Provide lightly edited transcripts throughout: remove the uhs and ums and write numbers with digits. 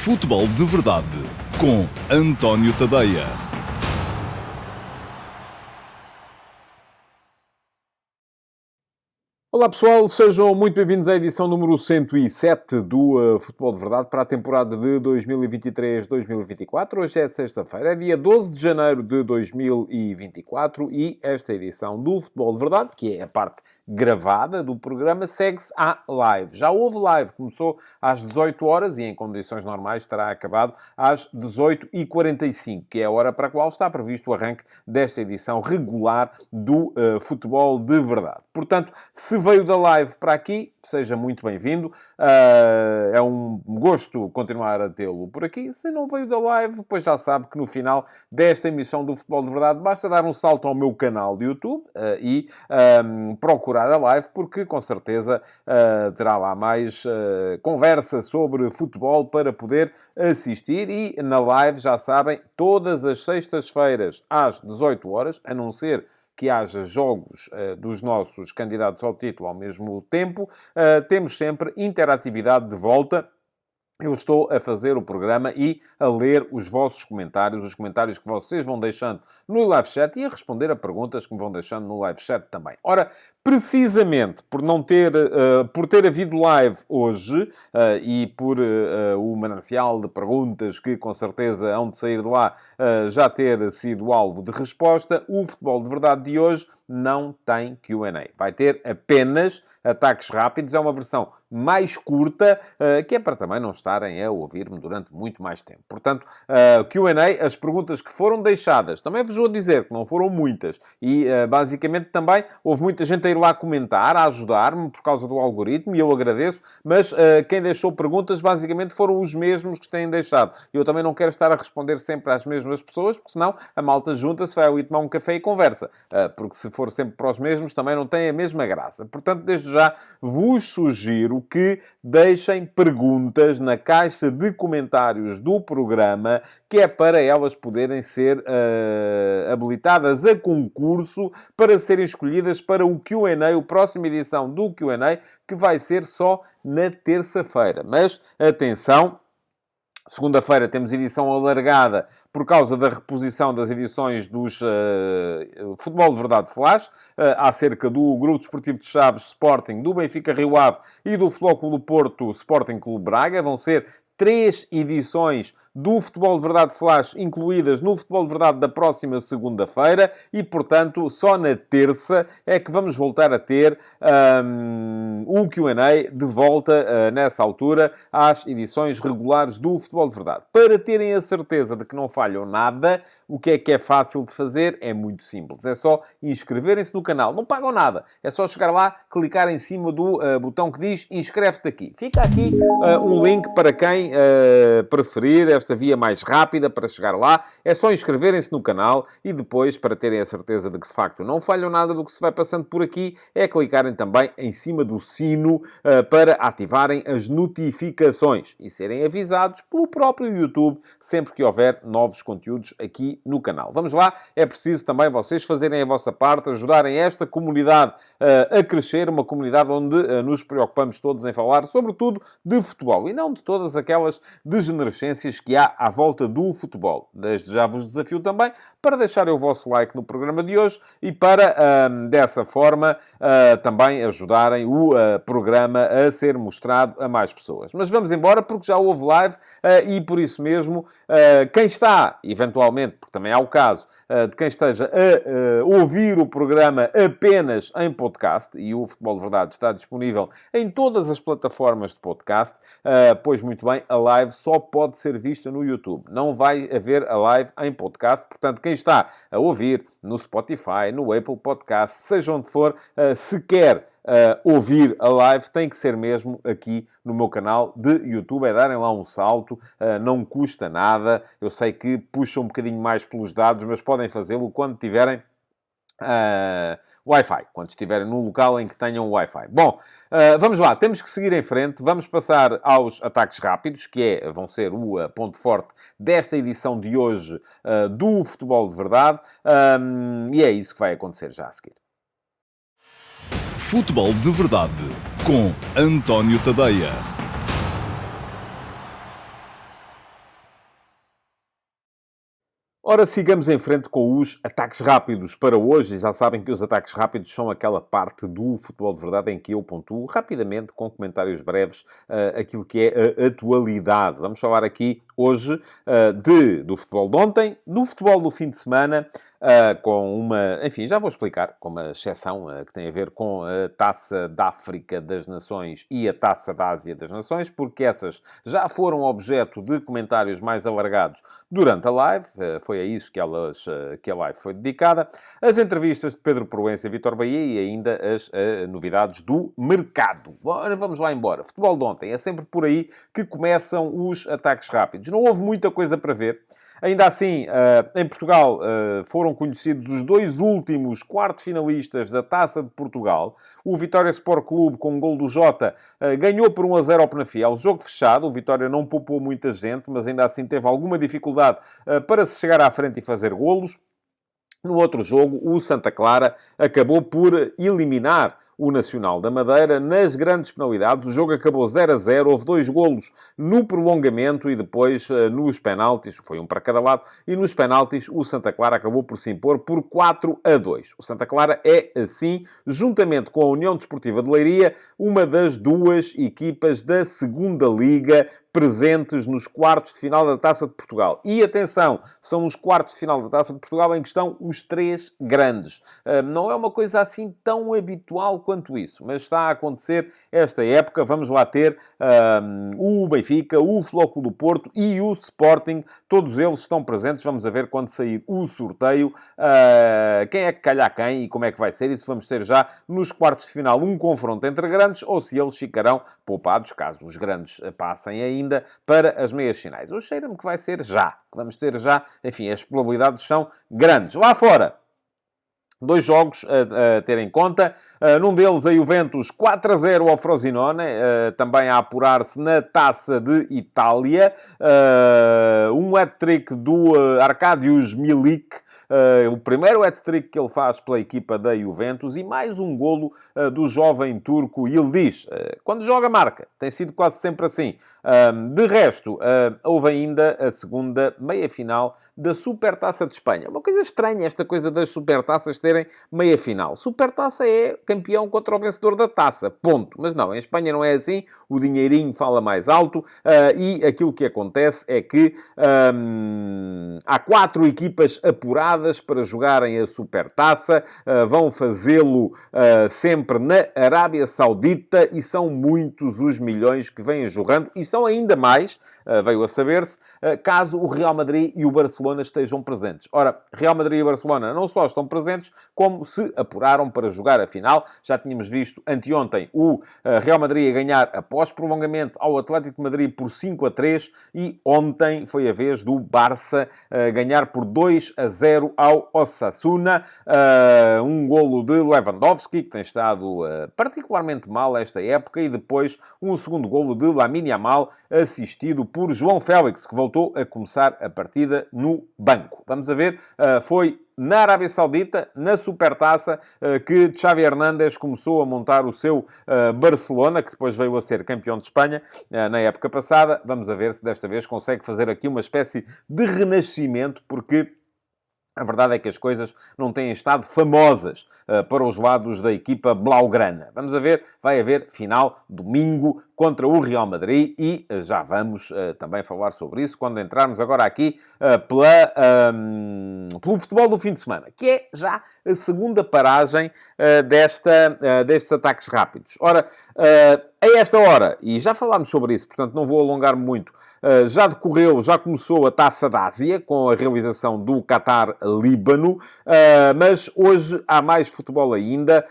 Futebol de Verdade com António Tadeia. Olá pessoal, sejam muito bem-vindos à edição número 107 do Futebol de Verdade para a temporada de 2023-2024. Hoje é sexta-feira, é dia 12 de janeiro de 2024 e esta edição do Futebol de Verdade, que é a parte gravada do programa, segue-se à live. Já houve live, começou às 18 horas e em condições normais terá acabado às 18h45, que é a hora para a qual está previsto o arranque desta edição regular do Futebol de Verdade. Portanto, se veio da live para aqui, seja muito bem-vindo. É um gosto continuar a tê-lo por aqui. Se não veio da live, pois já sabe que no final desta emissão do Futebol de Verdade basta dar um salto ao meu canal de YouTube e procurar a live, porque com certeza terá lá mais conversa sobre futebol para poder assistir. E na live, já sabem, todas as sextas-feiras às 18 horas, a não ser que haja jogos dos nossos candidatos ao título ao mesmo tempo, temos sempre interatividade de volta. Eu estou a fazer o programa e a ler os vossos comentários, os comentários que vocês vão deixando no live chat e a responder a perguntas que me vão deixando no live chat também. Ora, precisamente por ter havido live hoje e por o manancial de perguntas que com certeza hão de sair de lá já ter sido alvo de resposta, o Futebol de Verdade de hoje não tem Q&A. Vai ter apenas ataques rápidos. É uma versão mais curta, que é para também não estarem a ouvir-me durante muito mais tempo. Portanto, Q&A, as perguntas que foram deixadas, também vos vou dizer que não foram muitas. E, basicamente, também houve muita gente a ir lá comentar, a ajudar-me por causa do algoritmo, e eu agradeço. Mas quem deixou perguntas, basicamente, foram os mesmos que têm deixado. Eu também não quero estar a responder sempre às mesmas pessoas, porque senão a malta junta-se, vai ali tomar um café e conversa. Porque se for sempre para os mesmos, também não tem a mesma graça. Portanto, desde já vos sugiro que deixem perguntas na caixa de comentários do programa, que é para elas poderem ser habilitadas a concurso para serem escolhidas para o Q&A, a próxima edição do Q&A, que vai ser só na terça-feira. Mas, atenção, segunda-feira temos edição alargada por causa da reposição das edições dos Futebol de Verdade Flash, acerca do Grupo Desportivo de Chaves Sporting, do Benfica Rio Ave e do Futebol Clube do Porto Sporting Clube Braga. Vão ser 3 edições do Futebol de Verdade Flash incluídas no Futebol de Verdade da próxima segunda-feira e, portanto, só na terça é que vamos voltar a ter um Q&A de volta, nessa altura, às edições regulares do Futebol de Verdade. Para terem a certeza de que não falham nada, o que é fácil de fazer? É muito simples. É só inscreverem-se no canal. Não pagam nada. É só chegar lá, clicar em cima do botão que diz inscreve-te aqui. Fica aqui um link para quem preferir esta via mais rápida para chegar lá. É só inscreverem-se no canal e depois, para terem a certeza de que, de facto, não falham nada do que se vai passando por aqui, é clicarem também em cima do sino para ativarem as notificações e serem avisados pelo próprio YouTube sempre que houver novos conteúdos aqui no canal. Vamos lá, é preciso também vocês fazerem a vossa parte, ajudarem esta comunidade a crescer, uma comunidade onde nos preocupamos todos em falar, sobretudo, de futebol e não de todas aquelas degenerescências que há à volta do futebol. Desde já vos desafio também para deixarem o vosso like no programa de hoje e para, dessa forma, também ajudarem o programa a ser mostrado a mais pessoas. Mas vamos embora, porque já houve live e, por isso mesmo, quem está, eventualmente, porque também há o caso, de quem esteja a ouvir o programa apenas em podcast, e o Futebol de Verdade está disponível em todas as plataformas de podcast, pois muito bem, a live só pode ser vista no YouTube. Não vai haver a live em podcast, portanto, quem está a ouvir no Spotify, no Apple Podcast, seja onde for, se quer ouvir a live, tem que ser mesmo aqui no meu canal de YouTube. É darem lá um salto, não custa nada. Eu sei que puxa um bocadinho mais pelos dados, mas podem fazê-lo quando tiverem Wi-Fi, quando estiverem num local em que tenham Wi-Fi. Bom, vamos lá, temos que seguir em frente, vamos passar aos ataques rápidos, que vão ser o ponto forte desta edição de hoje do Futebol de Verdade, e é isso que vai acontecer já a seguir. Futebol de Verdade com António Tadeia. Ora, sigamos em frente com os ataques rápidos para hoje. E já sabem que os ataques rápidos são aquela parte do futebol de verdade em que eu pontuo rapidamente, com comentários breves, aquilo que é a atualidade. Vamos falar aqui hoje do futebol de ontem, do futebol do fim de semana, com uma... Enfim, já vou explicar, com uma exceção que tem a ver com a Taça da África das Nações e a Taça da Ásia das Nações, porque essas já foram objeto de comentários mais alargados durante a live. Foi a isso que a live foi dedicada. As entrevistas de Pedro Proença e Vítor Bahia e ainda as novidades do mercado. Ora, vamos lá embora. Futebol de ontem. É sempre por aí que começam os ataques rápidos. Não houve muita coisa para ver. Ainda assim, em Portugal foram conhecidos os dois últimos quartos-finalistas da Taça de Portugal. O Vitória Sport Clube, com um gol do Jota, ganhou por 1-0 ao Penafiel. Jogo fechado. O Vitória não poupou muita gente, mas ainda assim teve alguma dificuldade para se chegar à frente e fazer golos. No outro jogo, o Santa Clara acabou por eliminar o Nacional da Madeira nas grandes penalidades. O jogo acabou 0-0, houve 2 golos no prolongamento e depois nos penaltis, foi um para cada lado, e nos penaltis o Santa Clara acabou por se impor por 4-2. O Santa Clara é, assim, juntamente com a União Desportiva de Leiria, uma das 2 equipas da segunda Liga presentes nos quartos de final da Taça de Portugal. E atenção, são os quartos de final da Taça de Portugal em que estão os 3 grandes. Não é uma coisa assim tão habitual quanto isso, mas está a acontecer esta época. Vamos lá ter o Benfica, o Flóculo do Porto e o Sporting. Todos eles estão presentes. Vamos a ver quando sair o sorteio quem é que calhar quem e como é que vai ser. E se vamos ter já nos quartos de final um confronto entre grandes ou se eles ficarão poupados, caso os grandes passem ainda para as meias finais. Eu cheiro-me que vai ser já, que vamos ter já, enfim, as probabilidades são grandes. Lá fora, 2 jogos a ter em conta. Num deles, a Juventus 4-0 ao Frosinone, também a apurar-se na Taça de Itália. Um hat-trick do Arkadiusz Milik, o primeiro hat-trick que ele faz pela equipa da Juventus, e mais um golo do jovem turco Yildiz. Quando joga, marca. Tem sido quase sempre assim. De resto, houve ainda a segunda meia-final da Supertaça de Espanha. Uma coisa estranha esta coisa das Supertaças terem meia-final. Supertaça é campeão contra o vencedor da taça. Ponto. Mas não, em Espanha não é assim. O dinheirinho fala mais alto. E aquilo que acontece é que há 4 equipas apuradas para jogarem a Supertaça. Vão fazê-lo sempre na Arábia Saudita e são muitos os milhões que vêm jogando e são ainda mais, veio a saber-se, caso o Real Madrid e o Barcelona estejam presentes. Ora, Real Madrid e Barcelona não só estão presentes, como se apuraram para jogar a final. Já tínhamos visto anteontem o Real Madrid a ganhar após prolongamento ao Atlético de Madrid por 5-3 e ontem foi a vez do Barça ganhar por 2-0 ao Osasuna. Um golo de Lewandowski, que tem estado particularmente mal esta época, e depois um segundo golo de Lamine Yamal, assistido por João Félix, que voltou a começar a partida no banco. Vamos a ver, foi na Arábia Saudita, na Supertaça, que Xavi Hernández começou a montar o seu Barcelona, que depois veio a ser campeão de Espanha na época passada. Vamos a ver se desta vez consegue fazer aqui uma espécie de renascimento, porque a verdade é que as coisas não têm estado famosas para os lados da equipa blaugrana. Vamos a ver, vai haver final domingo contra o Real Madrid e já vamos também falar sobre isso quando entrarmos agora aqui pelo futebol do fim de semana, que é já a segunda paragem destes ataques rápidos. Ora, a esta hora, e já falámos sobre isso, portanto não vou alongar-me muito, já começou a Taça da Ásia, com a realização do Qatar-Líbano, mas hoje há mais futebol ainda,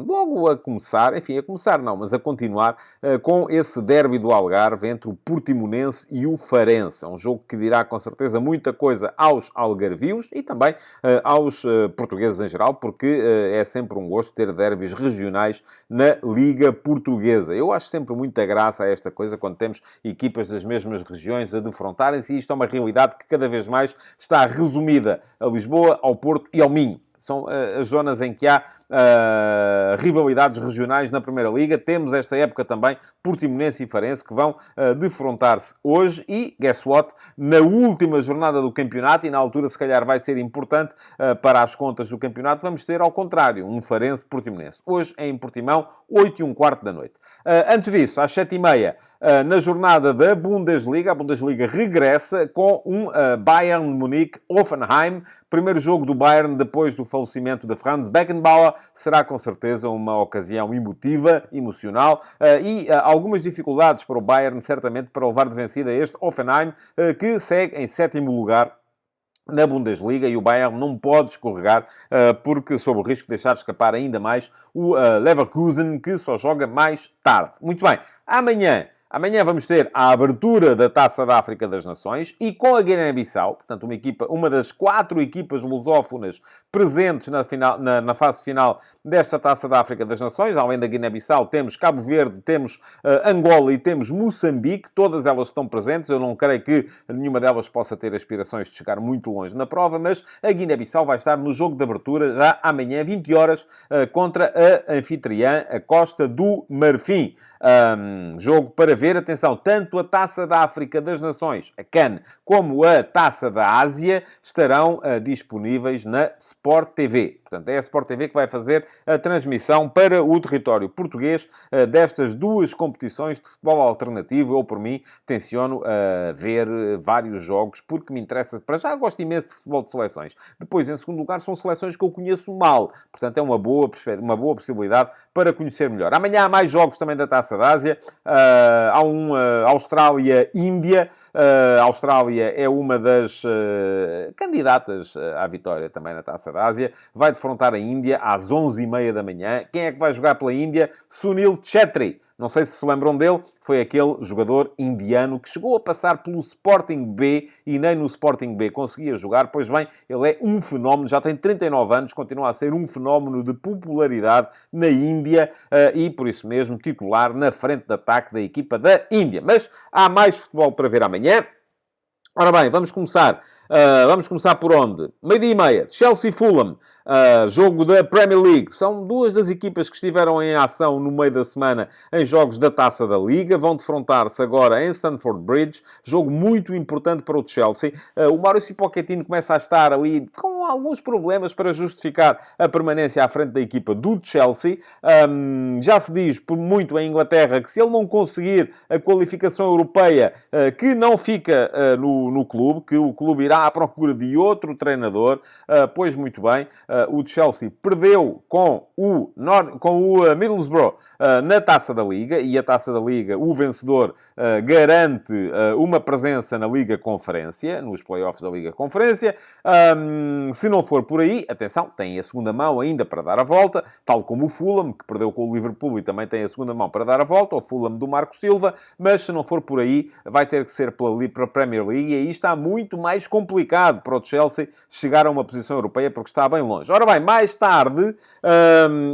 logo a começar, enfim, a começar não, mas a continuar, com esse derby do Algarve entre o Portimonense e o Farense. É um jogo que dirá com certeza muita coisa aos algarvios e também aos portugueses em geral, porque é sempre um gosto ter derbys regionais na Liga Portuguesa. Eu acho sempre muita graça a esta coisa quando temos equipas das mesmas regiões a defrontarem-se, e isto é uma realidade que cada vez mais está resumida a Lisboa, ao Porto e ao Minho. São as zonas em que há rivalidades regionais na Primeira Liga. Temos esta época também Portimonense e Farense, que vão defrontar-se hoje e, guess what, na última jornada do campeonato, e na altura se calhar vai ser importante para as contas do campeonato, vamos ter ao contrário, um Farense-Portimonense. Hoje é em Portimão, 8h15 da noite. Antes disso, às 7h30, na jornada da Bundesliga, a Bundesliga regressa com um Bayern Munique-Hoffenheim. Primeiro jogo do Bayern depois do falecimento de Franz Beckenbauer. Será com certeza uma ocasião emotiva, emocional e algumas dificuldades para o Bayern, certamente, para levar de vencida este Hoffenheim, que segue em 7º lugar na Bundesliga, e o Bayern não pode escorregar, porque sob o risco de deixar escapar ainda mais o Leverkusen, que só joga mais tarde. Muito bem, Amanhã vamos ter a abertura da Taça da África das Nações e com a Guiné-Bissau, portanto uma das 4 equipas lusófonas presentes na fase final desta Taça da África das Nações. Além da Guiné-Bissau, temos Cabo Verde, temos Angola e temos Moçambique. Todas elas estão presentes. Eu não creio que nenhuma delas possa ter aspirações de chegar muito longe na prova, mas a Guiné-Bissau vai estar no jogo de abertura já amanhã, 20 horas, contra a anfitriã, a Costa do Marfim. Jogo para ver, atenção, tanto a Taça da África das Nações, a CAN, como a Taça da Ásia estarão disponíveis na Sport TV. Portanto, é a Sport TV que vai fazer a transmissão para o território português destas duas competições de futebol alternativo. Eu, por mim, tenciono ver vários jogos, porque me interessa. Para já, gosto imenso de futebol de seleções. Depois, em segundo lugar, são seleções que eu conheço mal. Portanto, é uma boa possibilidade para conhecer melhor. Amanhã há mais jogos também da Taça da Ásia. Há um Austrália-Índia. A Austrália é uma das candidatas à vitória também na Taça da Ásia. Vai defrontar a Índia às 11h30 da manhã. Quem é que vai jogar pela Índia? Sunil Chhetri. Não sei se lembram dele, foi aquele jogador indiano que chegou a passar pelo Sporting B e nem no Sporting B conseguia jogar. Pois bem, ele é um fenómeno, já tem 39 anos, continua a ser um fenómeno de popularidade na Índia e, por isso mesmo, titular na frente de ataque da equipa da Índia. Mas há mais futebol para ver amanhã. Ora bem, vamos começar por onde? 12h30, Chelsea-Fulham. Jogo da Premier League. São duas das equipas que estiveram em ação no meio da semana em jogos da Taça da Liga. Vão defrontar-se agora em Stamford Bridge. Jogo muito importante para o Chelsea. O Mauricio Pochettino começa a estar ali com alguns problemas para justificar a permanência à frente da equipa do Chelsea. Já se diz por muito em Inglaterra que se ele não conseguir a qualificação europeia, que não fica no clube, que o clube irá à procura de outro treinador. Pois muito bem, o Chelsea perdeu com o Middlesbrough na Taça da Liga, e a Taça da Liga, o vencedor garante uma presença na Liga Conferência, nos playoffs da Liga Conferência. Se não for por aí, atenção, tem a segunda mão ainda para dar a volta, tal como o Fulham, que perdeu com o Liverpool e também tem a segunda mão para dar a volta, o Fulham do Marco Silva, mas se não for por aí, vai ter que ser para a Premier League, e aí está muito mais complicado para o Chelsea chegar a uma posição europeia, porque está bem longe. Ora bem, mais tarde,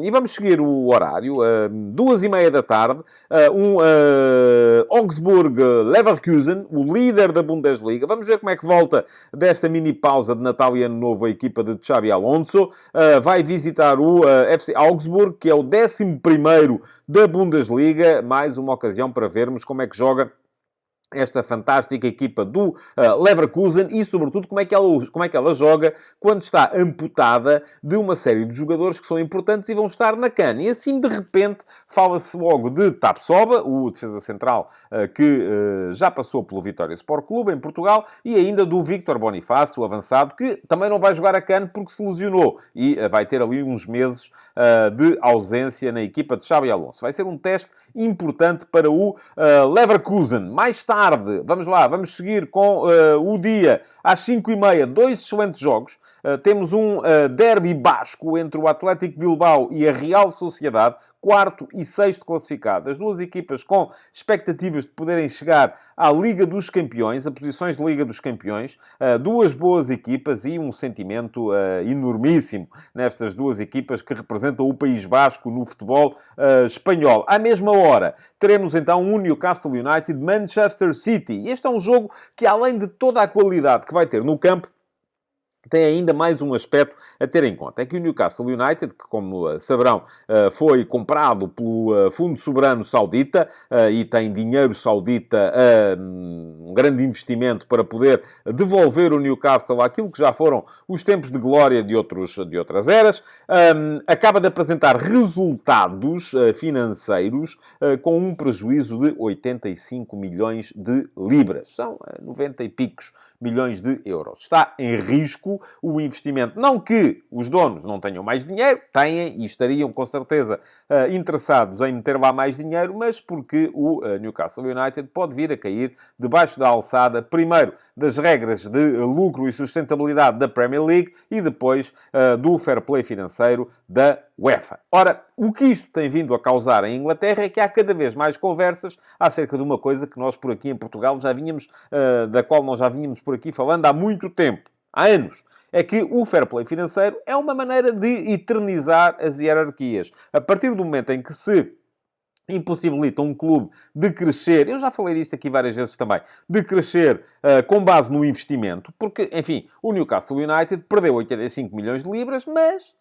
e vamos seguir o horário, 2h30 da tarde, Augsburg-Leverkusen, o líder da Bundesliga. Vamos ver como é que volta desta mini pausa de Natal e Ano Novo a equipa de Xabi Alonso. Vai visitar o FC Augsburg, que é o 11º da Bundesliga. Mais uma ocasião para vermos como é que joga esta fantástica equipa do Leverkusen e, sobretudo, como é que ela joga quando está amputada de uma série de jogadores que são importantes e vão estar na CAN. E assim, de repente, fala-se logo de Tapsoba, o defesa central que já passou pelo Vitória Sport Clube em Portugal, e ainda do Víctor Bonifácio, o avançado, que também não vai jogar a CAN porque se lesionou e vai ter ali uns meses de ausência na equipa de Xabi Alonso. Vai ser um teste importante para o Leverkusen. Mais tarde, vamos seguir com o dia às 5h30, 2 excelentes jogos. Temos um derby basco entre o Atlético Bilbao e a Real Sociedade, 4º e 6º classificado. As duas equipas com expectativas de poderem chegar à Liga dos Campeões, a posições de Liga dos Campeões. Duas boas equipas e um sentimento enormíssimo nestas duas equipas que representam o País Basco no futebol espanhol. À mesma hora, teremos então um Newcastle United-Manchester City. E este é um jogo que, além de toda a qualidade que vai ter no campo, tem ainda mais um aspecto a ter em conta. É que o Newcastle United, que como saberão, foi comprado pelo Fundo Soberano Saudita e tem dinheiro saudita, um grande investimento para poder devolver o Newcastle àquilo que já foram os tempos de glória de outras eras, acaba de apresentar resultados financeiros com um prejuízo de 85 milhões de libras. São 90 e picos milhões de euros. Está em risco o investimento. Não que os donos não tenham mais dinheiro, têm e estariam com certeza interessados em meter lá mais dinheiro, mas porque o Newcastle United pode vir a cair debaixo da alçada, primeiro, das regras de lucro e sustentabilidade da Premier League e depois do fair play financeiro da UEFA. Ora, o que isto tem vindo a causar em Inglaterra é que há cada vez mais conversas acerca de uma coisa que nós por aqui em Portugal já vínhamos, da qual nós já vínhamos por aqui falando há muito tempo, há anos. É que o fair play financeiro é uma maneira de eternizar as hierarquias. A partir do momento em que se impossibilita um clube de crescer, eu já falei disto aqui várias vezes também, de crescer com base no investimento, porque, enfim, o Newcastle United perdeu 85 milhões de libras, mas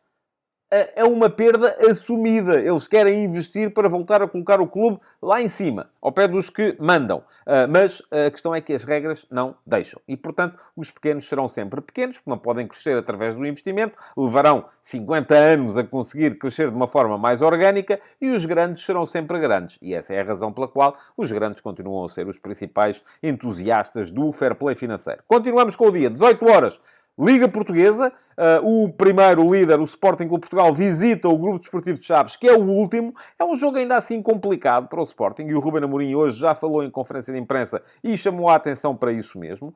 é uma perda assumida. Eles querem investir para voltar a colocar o clube lá em cima, ao pé dos que mandam. Mas a questão é que as regras não deixam. E, portanto, os pequenos serão sempre pequenos, porque não podem crescer através do investimento, levarão 50 anos a conseguir crescer de uma forma mais orgânica, e os grandes serão sempre grandes. E essa é a razão pela qual os grandes continuam a ser os principais entusiastas do fair play financeiro. Continuamos com o dia, 18 horas. Liga Portuguesa, o primeiro líder, o Sporting Clube Portugal, visita o Grupo Desportivo de Chaves, que é o último. É um jogo ainda assim complicado para o Sporting, e o Ruben Amorim hoje já falou em conferência de imprensa e chamou a atenção para isso mesmo.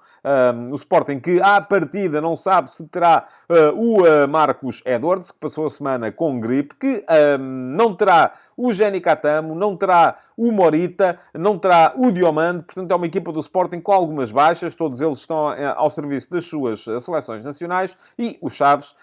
O Sporting que, à partida, não sabe se terá o Marcos Edwards, que passou a semana com gripe, que não terá o Jenny Catamo, não terá o Morita, não terá o Diomande. Portanto, é uma equipa do Sporting com algumas baixas. Todos eles estão ao serviço das suas seleções nacionais, e o Chaves,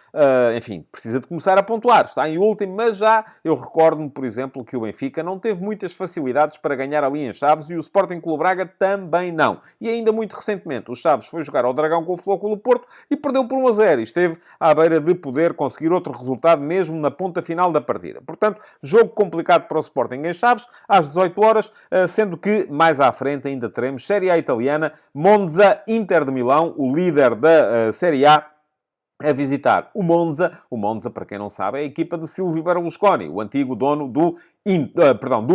enfim, precisa de começar a pontuar. Está em último, mas já eu recordo-me, por exemplo, que o Benfica não teve muitas facilidades para ganhar ali em Chaves, e o Sporting Clube Braga também não. E ainda muito recentemente, o Chaves foi jogar ao Dragão com o Futebol Clube do Porto e perdeu por 1-0. E esteve à beira de poder conseguir outro resultado mesmo na ponta final da partida. Portanto, jogo complicado para o Sporting em Chaves, às 18 horas, sendo que mais à frente ainda teremos Série A italiana, Monza, Inter de Milão, o líder da Série A, a visitar o Monza. O Monza, para quem não sabe, é a equipa de Silvio Berlusconi, o antigo dono do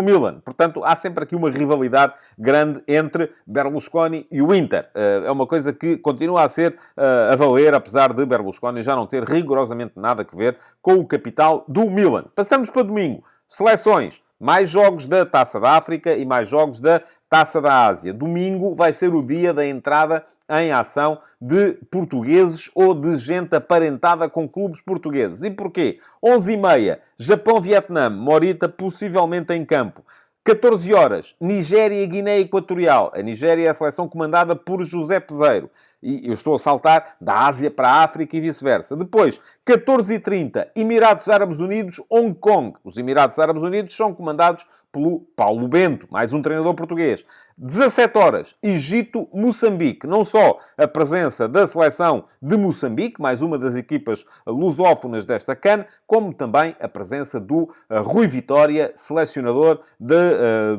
Milan. Portanto, há sempre aqui uma rivalidade grande entre Berlusconi e o Inter. É uma coisa que continua a ser a valer, apesar de Berlusconi já não ter rigorosamente nada a ver com o capital do Milan. Passamos para domingo. Seleções. Mais jogos da Taça da África e mais jogos da Taça da Ásia. Domingo vai ser o dia da entrada em ação de portugueses ou de gente aparentada com clubes portugueses. E porquê? 11h30, Japão-Vietnã, Morita possivelmente em campo. 14 horas, Nigéria e Guiné Equatorial. A Nigéria é a seleção comandada por José Peseiro. E eu estou a saltar da Ásia para a África e vice-versa. Depois, 14h30, Emirados Árabes Unidos, Hong Kong. Os Emirados Árabes Unidos são comandados pelo Paulo Bento, mais um treinador português. 17 horas, Egito, Moçambique. Não só a presença da seleção de Moçambique, mais uma das equipas lusófonas desta CAN, como também a presença do Rui Vitória, selecionador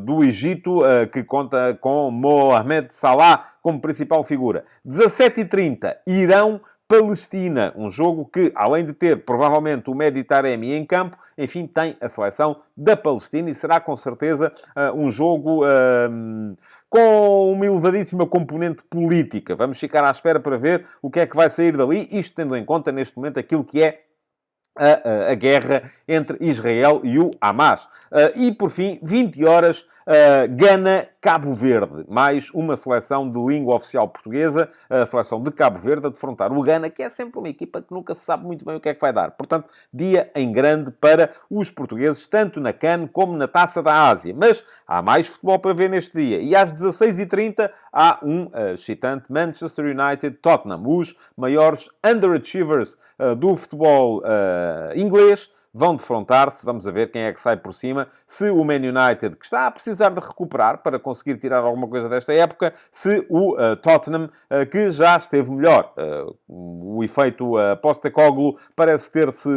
do Egito, que conta com Mohamed Salah como principal figura. 17h30, Irão, Palestina, um jogo que, além de ter provavelmente o Mehdi Taremi em campo, enfim, tem a seleção da Palestina, e será com certeza um jogo com uma elevadíssima componente política. Vamos ficar à espera para ver o que é que vai sair dali, isto tendo em conta neste momento aquilo que é a guerra entre Israel e o Hamas. E, por fim, 20 horas, Gana-Cabo Verde. Mais uma seleção de língua oficial portuguesa, a seleção de Cabo Verde, a defrontar o Gana, que é sempre uma equipa que nunca se sabe muito bem o que é que vai dar. Portanto, dia em grande para os portugueses, tanto na CAN como na Taça da Ásia. Mas há mais futebol para ver neste dia. E às 16h30 há um excitante Manchester United-Tottenham. Os maiores underachievers do futebol inglês vão defrontar-se. Vamos a ver quem é que sai por cima. Se o Man United, que está a precisar de recuperar para conseguir tirar alguma coisa desta época, se o Tottenham, que já esteve melhor. O efeito Postecoglou parece ter-se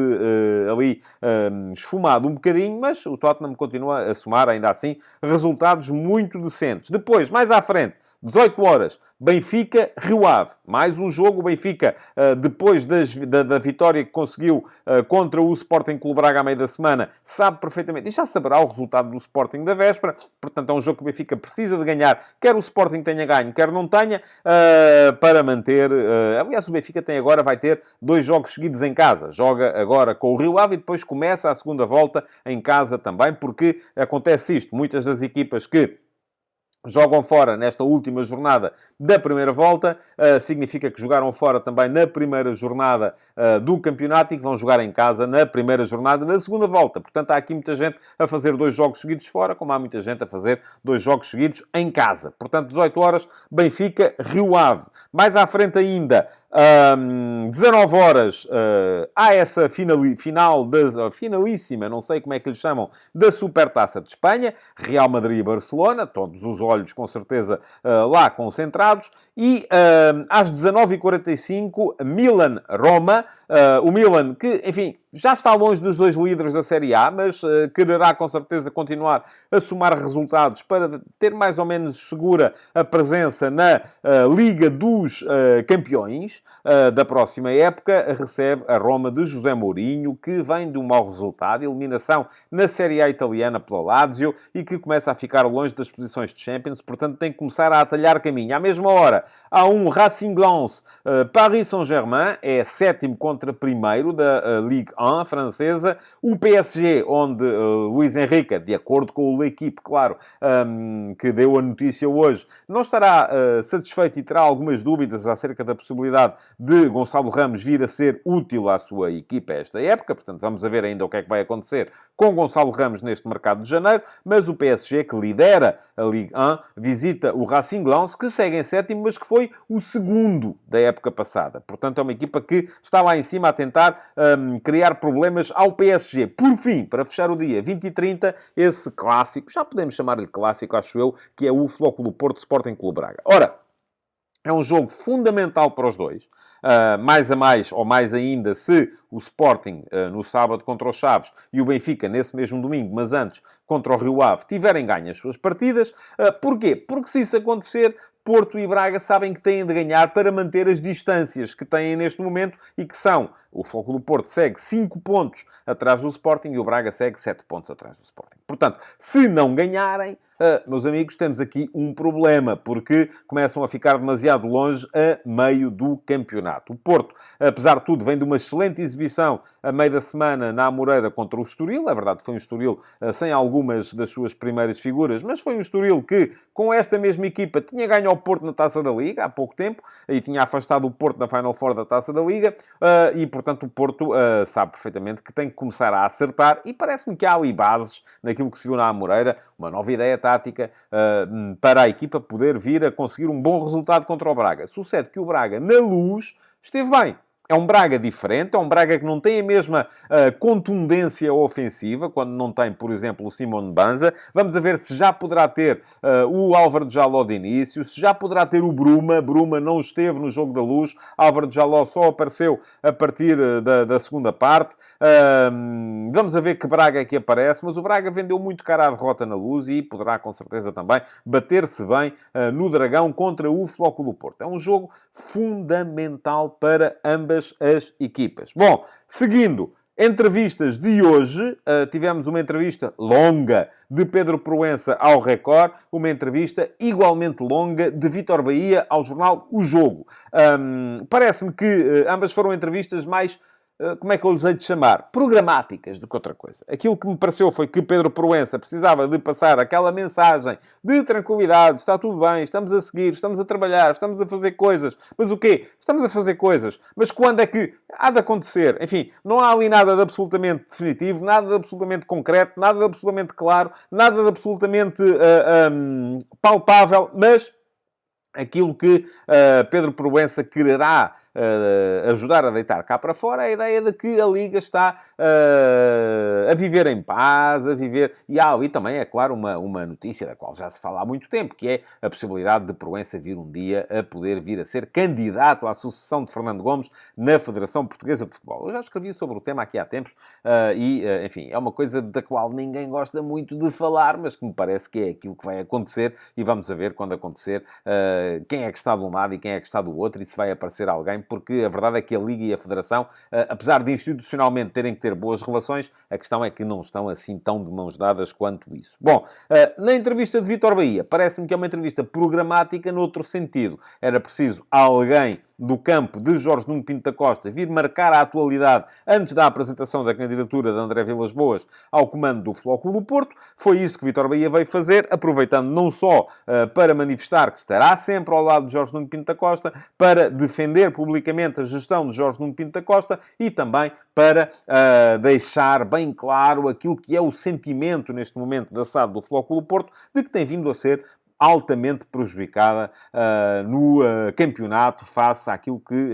ali esfumado um bocadinho, mas o Tottenham continua a somar, ainda assim, resultados muito decentes. Depois, mais à frente, 18 horas, Benfica-Rio Ave. Mais um jogo. O Benfica, depois da vitória que conseguiu contra o Sporting Clube Braga à meio da semana, sabe perfeitamente, e já saberá o resultado do Sporting da véspera. Portanto, é um jogo que o Benfica precisa de ganhar, quer o Sporting tenha ganho, quer não tenha, para manter... aliás, o Benfica vai ter 2 jogos seguidos em casa. Joga agora com o Rio Ave e depois começa a segunda volta em casa também, porque acontece isto. Muitas das equipas que jogam fora nesta última jornada da primeira volta, significa que jogaram fora também na primeira jornada do campeonato e que vão jogar em casa na primeira jornada da segunda volta. Portanto, há aqui muita gente a fazer 2 jogos seguidos fora, como há muita gente a fazer 2 jogos seguidos em casa. Portanto, 18 horas, Benfica, Rio Ave. Mais à frente ainda, 19 horas, há essa finalíssima, não sei como é que lhe chamam, da Supertaça de Espanha, Real Madrid e Barcelona, todos os olhos com certeza lá concentrados, e às 19h45, Milan-Roma, o Milan que, enfim, já está longe dos 2 líderes da Série A, mas quererá com certeza continuar a somar resultados para ter mais ou menos segura a presença na Liga dos Campeões da próxima época. Recebe a Roma de José Mourinho, que vem de um mau resultado, eliminação na Série A italiana pela Lazio, e que começa a ficar longe das posições de Champions, portanto tem que começar a atalhar caminho. À mesma hora, há um Racing Lens, Paris Saint-Germain, é 7º contra 1º da Ligue 1 francesa. O PSG, onde Luís Henrique, de acordo com o L'Équipe, claro, que deu a notícia hoje, não estará satisfeito e terá algumas dúvidas acerca da possibilidade de Gonçalo Ramos vir a ser útil à sua equipa esta época. Portanto, vamos a ver ainda o que é que vai acontecer com Gonçalo Ramos neste mercado de janeiro. Mas o PSG, que lidera a Ligue 1, visita o Racing Lens, que segue em 7º, mas que foi o segundo da época passada. Portanto, é uma equipa que está lá em cima a tentar criar problemas ao PSG. Por fim, para fechar o dia 20 e 30, esse clássico, já podemos chamar-lhe clássico, acho eu, que é o Futebol Clube do Porto Sporting Clube Braga. Ora, é um jogo fundamental para os dois. Mais a mais, ou mais ainda, se o Sporting, no sábado contra os Chaves, e o Benfica, nesse mesmo domingo, mas antes, contra o Rio Ave, tiverem ganho as suas partidas. Porquê? Porque se isso acontecer, Porto e Braga sabem que têm de ganhar para manter as distâncias que têm neste momento e que são... O Futebol do Porto segue 5 pontos atrás do Sporting e o Braga segue 7 pontos atrás do Sporting. Portanto, se não ganharem, meus amigos, temos aqui um problema, porque começam a ficar demasiado longe a meio do campeonato. O Porto, apesar de tudo, vem de uma excelente exibição a meio da semana na Amoreira contra o Estoril. É verdade, foi um Estoril sem algumas das suas primeiras figuras, mas foi um Estoril que, com esta mesma equipa, tinha ganho ao Porto na Taça da Liga há pouco tempo e tinha afastado o Porto da Final Four da Taça da Liga e, portanto, o Porto sabe perfeitamente que tem que começar a acertar e parece-me que há ali bases naquilo que se viu na Amoreira, uma nova ideia tática para a equipa poder vir a conseguir um bom resultado contra o Braga. Sucede que o Braga, na Luz, esteve bem. É um Braga diferente, é um Braga que não tem a mesma contundência ofensiva, quando não tem, por exemplo, o Simone Banza. Vamos a ver se já poderá ter o Álvaro de Jaló de início, se já poderá ter o Bruma. Bruma não esteve no Jogo da Luz. Álvaro de Jaló só apareceu a partir da segunda parte. Vamos a ver que Braga é que aparece, mas o Braga vendeu muito cara à derrota na Luz e poderá, com certeza, também bater-se bem no Dragão contra o Futebol Clube do Porto. É um jogo fundamental para ambas as equipas. Bom, seguindo, entrevistas de hoje, tivemos uma entrevista longa de Pedro Proença ao Record, uma entrevista igualmente longa de Vítor Bahia ao jornal O Jogo. Parece-me que ambas foram entrevistas mais... como é que eu lhes hei de chamar? Programáticas do que outra coisa. Aquilo que me pareceu foi que Pedro Proença precisava de passar aquela mensagem de tranquilidade, está tudo bem, estamos a seguir, estamos a trabalhar, estamos a fazer coisas. Mas o quê? Estamos a fazer coisas. Mas quando é que há de acontecer? Enfim, não há ali nada de absolutamente definitivo, nada de absolutamente concreto, nada de absolutamente claro, nada de absolutamente palpável, mas... aquilo que Pedro Proença quererá ajudar a deitar cá para fora é a ideia de que a Liga está a viver em paz, a viver... E há ali também, é claro, uma notícia da qual já se fala há muito tempo, que é a possibilidade de Proença vir um dia a poder vir a ser candidato à sucessão de Fernando Gomes na Federação Portuguesa de Futebol. Eu já escrevi sobre o tema aqui há tempos enfim, é uma coisa da qual ninguém gosta muito de falar, mas que me parece que é aquilo que vai acontecer e vamos a ver quando acontecer quem é que está de um lado e quem é que está do outro e se vai aparecer alguém, porque a verdade é que a Liga e a Federação, apesar de institucionalmente terem que ter boas relações, a questão é que não estão assim tão de mãos dadas quanto isso. Bom, na entrevista de Vítor Bahia, parece-me que é uma entrevista programática noutro sentido. Era preciso alguém do campo de Jorge Nuno Pinto da Costa vir marcar a atualidade antes da apresentação da candidatura de André Vilas-Boas ao comando do Futebol Clube do Porto. Foi isso que Vítor Bahia veio fazer, aproveitando não só para manifestar que estará sempre ao lado de Jorge Nuno Pinto da Costa, para defender publicamente a gestão de Jorge Nuno Pinto da Costa e também para deixar bem claro aquilo que é o sentimento neste momento da SAD do Futebol Clube do Porto, de que tem vindo a ser altamente prejudicada no campeonato face àquilo que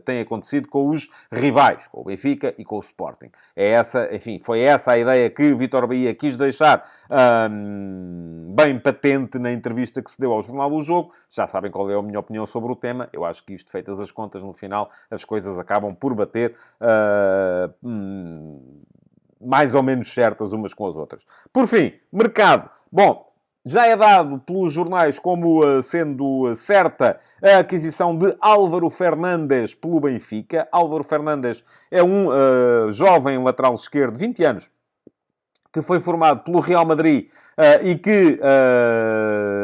tem acontecido com os rivais, com o Benfica e com o Sporting. Enfim, foi essa a ideia que Vítor Bahia quis deixar bem patente na entrevista que se deu ao Jornal do Jogo. Já sabem qual é a minha opinião sobre o tema. Eu acho que isto, feitas as contas, no final, as coisas acabam por bater mais ou menos certas umas com as outras. Por fim, mercado. Bom, já é dado pelos jornais como sendo certa a aquisição de Álvaro Fernandes pelo Benfica. Álvaro Fernandes é um jovem lateral esquerdo de 20 anos, que foi formado pelo Real Madrid e que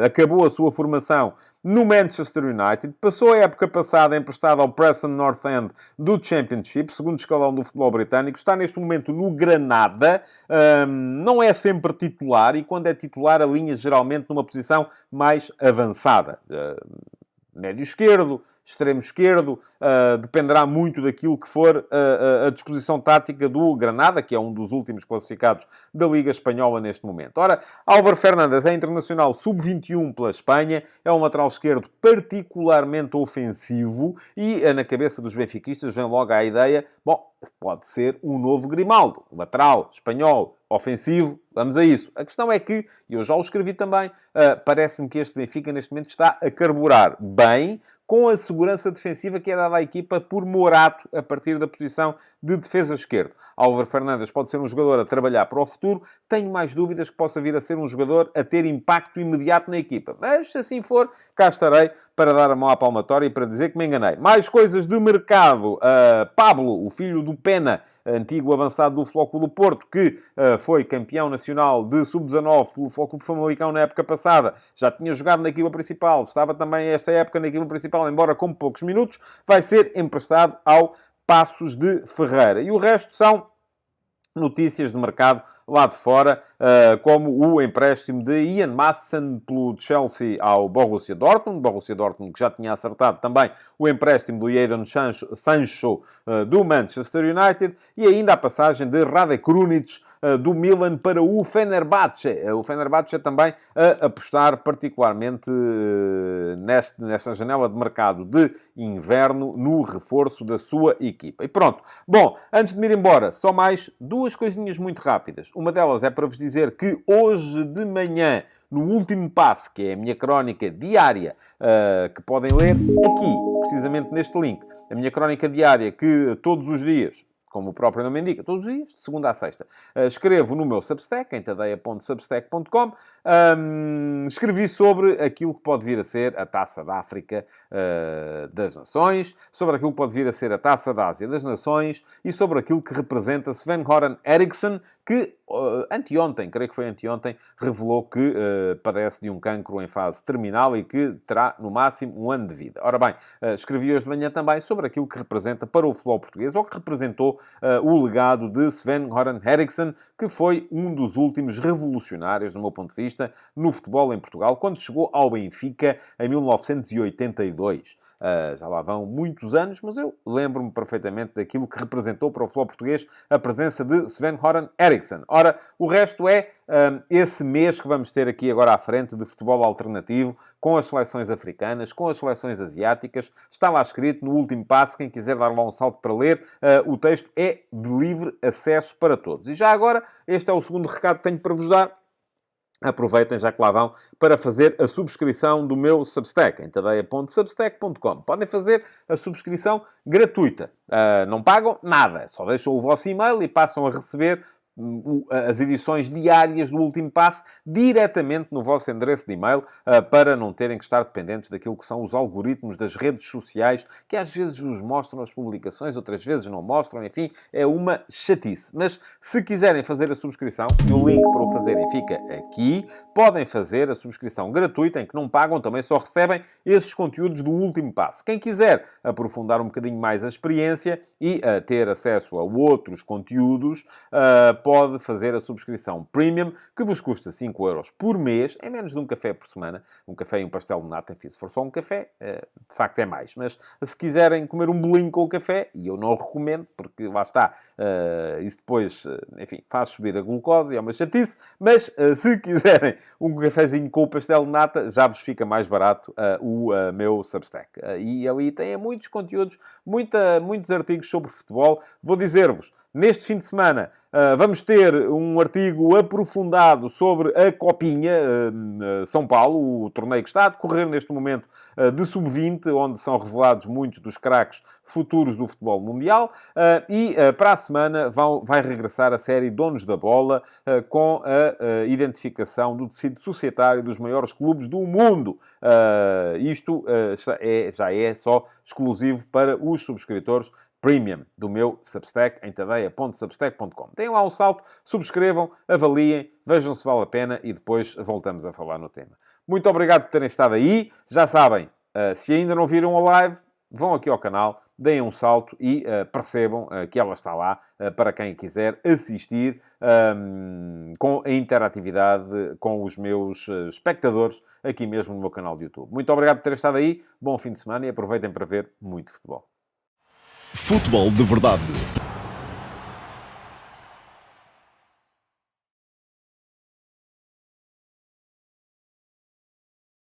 acabou a sua formação no Manchester United. Passou a época passada emprestado ao Preston North End do Championship, segundo escalão do futebol britânico. Está neste momento no Granada. Não é sempre titular e quando é titular alinha geralmente numa posição mais avançada. Médio esquerdo, extremo esquerdo, dependerá muito daquilo que for a disposição tática do Granada, que é um dos últimos classificados da Liga Espanhola neste momento. Ora, Álvaro Fernandes é internacional sub-21 pela Espanha, é um lateral esquerdo particularmente ofensivo e na cabeça dos benfiquistas vem logo a ideia, bom, pode ser um novo Grimaldo, um lateral espanhol, ofensivo, vamos a isso. A questão é que, e eu já o escrevi também, parece-me que este Benfica neste momento está a carburar bem com a segurança defensiva que é dada à equipa por Morato a partir da posição de defesa esquerdo. Álvaro Fernandes pode ser um jogador a trabalhar para o futuro. Tenho mais dúvidas que possa vir a ser um jogador a ter impacto imediato na equipa. Mas, se assim for, cá estarei para dar a mão à palmatória e para dizer que me enganei. Mais coisas de mercado. Pablo, o filho do Pena, antigo avançado do Futebol Clube do Porto, que foi campeão nacional de sub-19 pelo Futebol Clube Famalicão na época passada, já tinha jogado na equipa principal, estava também esta época na equipa principal, embora com poucos minutos, vai ser emprestado ao Passos de Ferreira. E o resto são notícias de mercado lá de fora, como o empréstimo de Ian Maatsen pelo Chelsea ao Borussia Dortmund que já tinha acertado também o empréstimo do Jadon Sancho do Manchester United, e ainda a passagem de Rade Krunic do Milan para o Fenerbahçe. O Fenerbahçe também a apostar particularmente nesta janela de mercado de inverno no reforço da sua equipa. E pronto. Bom, antes de me ir embora, só mais duas coisinhas muito rápidas. Uma delas é para vos dizer que hoje de manhã, no último passo, que é a minha crónica diária, que podem ler aqui, precisamente neste link, a minha crónica diária que todos os dias, como o próprio nome indica, todos os dias, de segunda a sexta, escrevo no meu Substack, em tadeia.substack.com, escrevi sobre aquilo que pode vir a ser a Taça da África das Nações, sobre aquilo que pode vir a ser a Taça da Ásia das Nações e sobre aquilo que representa Sven-Göran Eriksson, que anteontem, creio que foi anteontem, revelou que padece de um cancro em fase terminal e que terá, no máximo, 1 ano de vida. Ora bem, escrevi hoje de manhã também sobre aquilo que representa para o futebol português, ou que representou o legado de Sven-Göran Eriksson, que foi um dos últimos revolucionários, do meu ponto de vista, no futebol em Portugal, quando chegou ao Benfica em 1982. Já lá vão muitos anos, mas eu lembro-me perfeitamente daquilo que representou para o futebol português a presença de Sven-Göran Eriksson. Ora, o resto é esse mês que vamos ter aqui agora à frente de futebol alternativo, com as seleções africanas, com as seleções asiáticas. Está lá escrito no último passo, quem quiser dar lá um salto para ler, o texto é de livre acesso para todos. E já agora, este é o segundo recado que tenho para vos dar. Aproveitem, já que lá vão, para fazer a subscrição do meu Substack, em tadeia.substack.com. Podem fazer a subscrição gratuita. Não pagam nada. Só deixam o vosso e-mail e passam a receber as edições diárias do Último Passo diretamente no vosso endereço de e-mail, para não terem que estar dependentes daquilo que são os algoritmos das redes sociais, que às vezes vos mostram as publicações, outras vezes não mostram, enfim, é uma chatice. Mas se quiserem fazer a subscrição, e o link para o fazerem fica aqui, podem fazer a subscrição gratuita, em que não pagam, também só recebem esses conteúdos do Último Passo. Quem quiser aprofundar um bocadinho mais a experiência e ter acesso a outros conteúdos, pode fazer a subscrição Premium, que vos custa 5€ por mês, é menos de um café por semana. Um café e um pastel de nata, enfim, se for só um café, de facto é mais. Mas se quiserem comer um bolinho com o café, e eu não o recomendo, porque lá está, isso depois, enfim, faz subir a glucose e é uma chatice, mas se quiserem um cafezinho com o pastel de nata, já vos fica mais barato o meu Substack. E ali tem muitos conteúdos, muitos artigos sobre futebol. Vou dizer-vos, neste fim de semana, vamos ter um artigo aprofundado sobre a Copinha São Paulo, o torneio que está a decorrer neste momento de sub-20, onde são revelados muitos dos craques futuros do futebol mundial. E para a semana vai regressar a série Donos da Bola, com a identificação do tecido societário dos maiores clubes do mundo. Isto já é só exclusivo para os subscritores Premium do meu Substack, em tadeia.substack.com. Deem lá um salto, subscrevam, avaliem, vejam se vale a pena e depois voltamos a falar no tema. Muito obrigado por terem estado aí. Já sabem, se ainda não viram a live, vão aqui ao canal, deem um salto e percebam que ela está lá para quem quiser assistir com a interatividade com os meus espectadores aqui mesmo no meu canal de YouTube. Muito obrigado por terem estado aí. Bom fim de semana e aproveitem para ver muito futebol. Futebol de Verdade